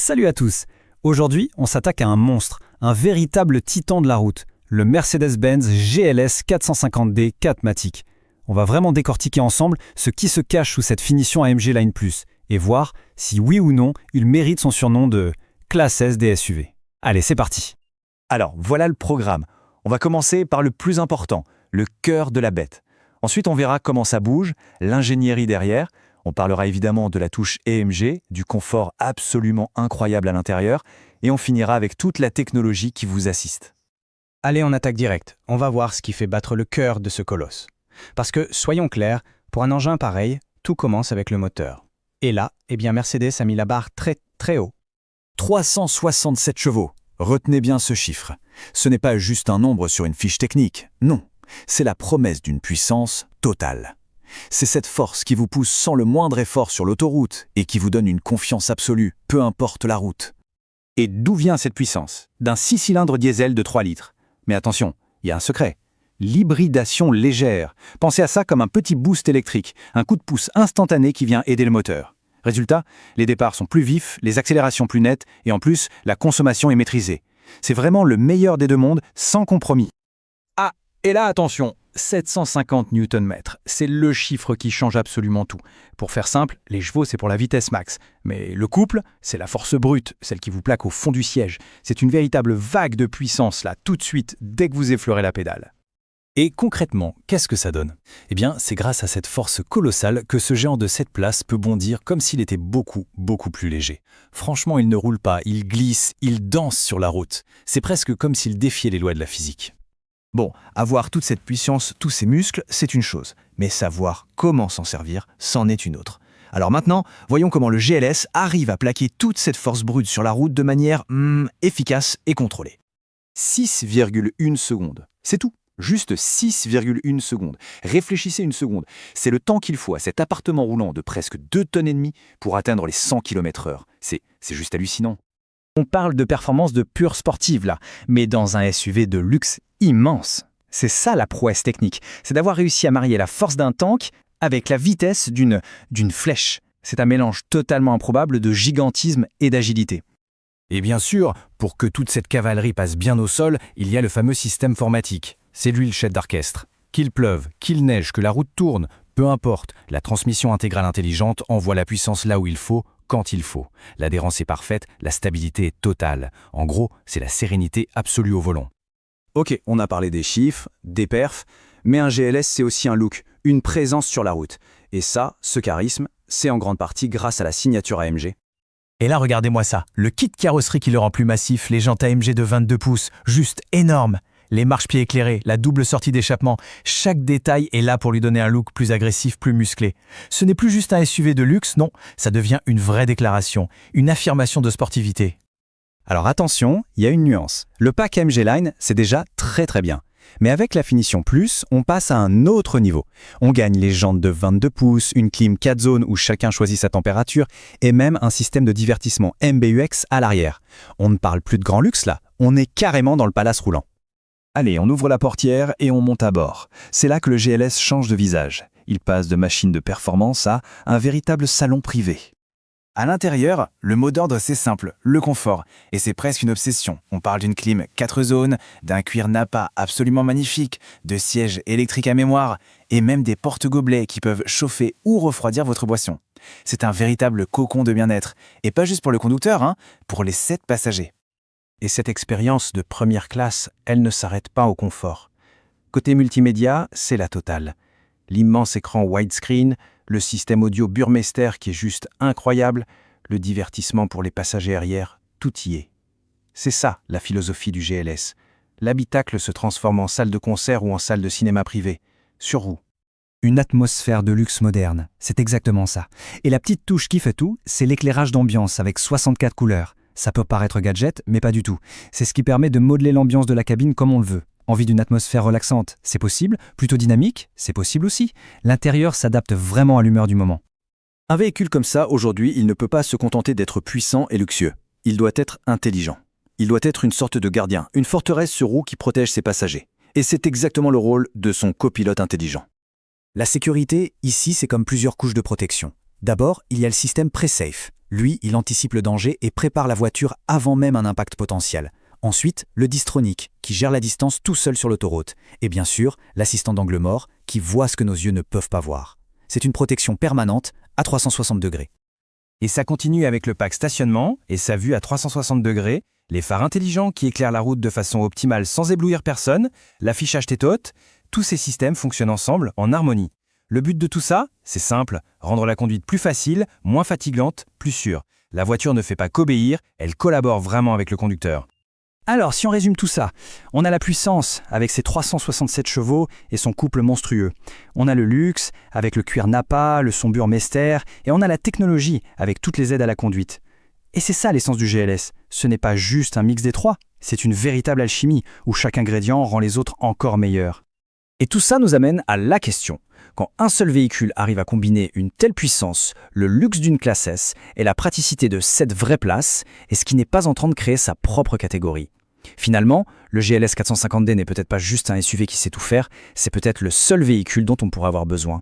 Salut à tous. Aujourd'hui, on s'attaque à un monstre, un véritable titan de la route, le Mercedes-Benz GLS 450D 4MATIC. On va vraiment décortiquer ensemble ce qui se cache sous cette finition AMG Line Plus et voir si oui ou non il mérite son surnom de classe S des SUV. Allez, c'est parti. Alors, voilà le programme. On va commencer par le plus important, le cœur de la bête. Ensuite, on verra comment ça bouge, l'ingénierie derrière. On parlera évidemment de la touche EMG, du confort absolument incroyable à l'intérieur, et on finira avec toute la technologie qui vous assiste. Allez, on attaque direct. On va voir ce qui fait battre le cœur de ce colosse. Parce que, soyons clairs, pour un engin pareil, tout commence avec le moteur. Et là, Mercedes a mis la barre très très haut. 367 chevaux. Retenez bien ce chiffre. Ce n'est pas juste un nombre sur une fiche technique, non. C'est la promesse d'une puissance totale. C'est cette force qui vous pousse sans le moindre effort sur l'autoroute et qui vous donne une confiance absolue, peu importe la route. Et d'où vient cette puissance? D'un 6 cylindres diesel de 3 litres. Mais attention, il y a un secret. L'hybridation légère. Pensez à ça comme un petit boost électrique, un coup de pouce instantané qui vient aider le moteur. Résultat, les départs sont plus vifs, les accélérations plus nettes et en plus, la consommation est maîtrisée. C'est vraiment le meilleur des deux mondes, sans compromis. Ah, et là attention, 750 Nm, c'est le chiffre qui change absolument tout. Pour faire simple, les chevaux c'est pour la vitesse max, mais le couple, c'est la force brute, celle qui vous plaque au fond du siège. C'est une véritable vague de puissance là, tout de suite, dès que vous effleurez la pédale. Et concrètement, qu'est-ce que ça donne? Eh bien, c'est grâce à cette force colossale que ce géant de 7 places peut bondir comme s'il était beaucoup plus léger. Franchement, il ne roule pas, il glisse, il danse sur la route. C'est presque comme s'il défiait les lois de la physique. Bon, avoir toute cette puissance, tous ces muscles, c'est une chose. Mais savoir comment s'en servir, c'en est une autre. Alors maintenant, voyons comment le GLS arrive à plaquer toute cette force brute sur la route de manière efficace et contrôlée. 6,1 secondes. C'est tout. Juste 6,1 secondes. Réfléchissez une seconde. C'est le temps qu'il faut à cet appartement roulant de presque 2 tonnes et demie pour atteindre les 100 km/h. C'est juste hallucinant. On parle de performance de pure sportive là, mais dans un SUV de luxe immense. C'est ça la prouesse technique, c'est d'avoir réussi à marier la force d'un tank avec la vitesse d'une flèche. C'est un mélange totalement improbable de gigantisme et d'agilité. Et bien sûr, pour que toute cette cavalerie passe bien au sol, il y a le fameux système formatique. C'est lui le chef d'orchestre. Qu'il pleuve, qu'il neige, que la route tourne, peu importe, la transmission intégrale intelligente envoie la puissance là où il faut, quand il faut. L'adhérence est parfaite, la stabilité est totale. En gros, c'est la sérénité absolue au volant. Ok, on a parlé des chiffres, des perfs, mais un GLS c'est aussi un look, une présence sur la route. Et ça, ce charisme, c'est en grande partie grâce à la signature AMG. Et là, regardez-moi ça, le kit carrosserie qui le rend plus massif, les jantes AMG de 22 pouces, juste énorme. Les marchepieds éclairés, la double sortie d'échappement, chaque détail est là pour lui donner un look plus agressif, plus musclé. Ce n'est plus juste un SUV de luxe, non, ça devient une vraie déclaration, une affirmation de sportivité. Alors attention, il y a une nuance. Le pack AMG Line, c'est déjà très bien. Mais avec la finition Plus, on passe à un autre niveau. On gagne les jantes de 22 pouces, une clim 4 zones où chacun choisit sa température et même un système de divertissement MBUX à l'arrière. On ne parle plus de grand luxe là, on est carrément dans le palace roulant. Allez, on ouvre la portière et on monte à bord. C'est là que le GLS change de visage. Il passe de machine de performance à un véritable salon privé. À l'intérieur, le mot d'ordre c'est simple, le confort. Et c'est presque une obsession. On parle d'une clim 4 zones, d'un cuir Nappa absolument magnifique, de sièges électriques à mémoire, et même des porte-gobelets qui peuvent chauffer ou refroidir votre boisson. C'est un véritable cocon de bien-être. Et pas juste pour le conducteur, pour les 7 passagers. Et cette expérience de première classe, elle ne s'arrête pas au confort. Côté multimédia, c'est la totale. L'immense écran widescreen, le système audio Burmester qui est juste incroyable, le divertissement pour les passagers arrière, tout y est. C'est ça la philosophie du GLS. L'habitacle se transforme en salle de concert ou en salle de cinéma privé, sur roue. Une atmosphère de luxe moderne, c'est exactement ça. Et la petite touche qui fait tout, c'est l'éclairage d'ambiance avec 64 couleurs. Ça peut paraître gadget, mais pas du tout. C'est ce qui permet de modeler l'ambiance de la cabine comme on le veut. Envie d'une atmosphère relaxante, c'est possible. Plutôt dynamique, c'est possible aussi. L'intérieur s'adapte vraiment à l'humeur du moment. Un véhicule comme ça, aujourd'hui, il ne peut pas se contenter d'être puissant et luxueux. Il doit être intelligent. Il doit être une sorte de gardien, une forteresse sur roue qui protège ses passagers. Et c'est exactement le rôle de son copilote intelligent. La sécurité, ici, c'est comme plusieurs couches de protection. D'abord, il y a le système Pre-Safe. Lui, il anticipe le danger et prépare la voiture avant même un impact potentiel. Ensuite, le Distronic, qui gère la distance tout seul sur l'autoroute. Et bien sûr, l'assistant d'angle mort, qui voit ce que nos yeux ne peuvent pas voir. C'est une protection permanente à 360 degrés. Et ça continue avec le pack stationnement et sa vue à 360 degrés, les phares intelligents qui éclairent la route de façon optimale sans éblouir personne, l'affichage tête-haute, tous ces systèmes fonctionnent ensemble en harmonie. Le but de tout ça, c'est simple, rendre la conduite plus facile, moins fatigante, plus sûre. La voiture ne fait pas qu'obéir, elle collabore vraiment avec le conducteur. Alors, si on résume tout ça, on a la puissance avec ses 367 chevaux et son couple monstrueux. On a le luxe avec le cuir Nappa, le son Burmester, et on a la technologie avec toutes les aides à la conduite. Et c'est ça l'essence du GLS. Ce n'est pas juste un mix des trois, c'est une véritable alchimie où chaque ingrédient rend les autres encore meilleurs. Et tout ça nous amène à la question. Quand un seul véhicule arrive à combiner une telle puissance, le luxe d'une classe S et la praticité de 7 vraies places, est-ce qu'il n'est pas en train de créer sa propre catégorie ? Finalement, le GLS 450D n'est peut-être pas juste un SUV qui sait tout faire, c'est peut-être le seul véhicule dont on pourra avoir besoin.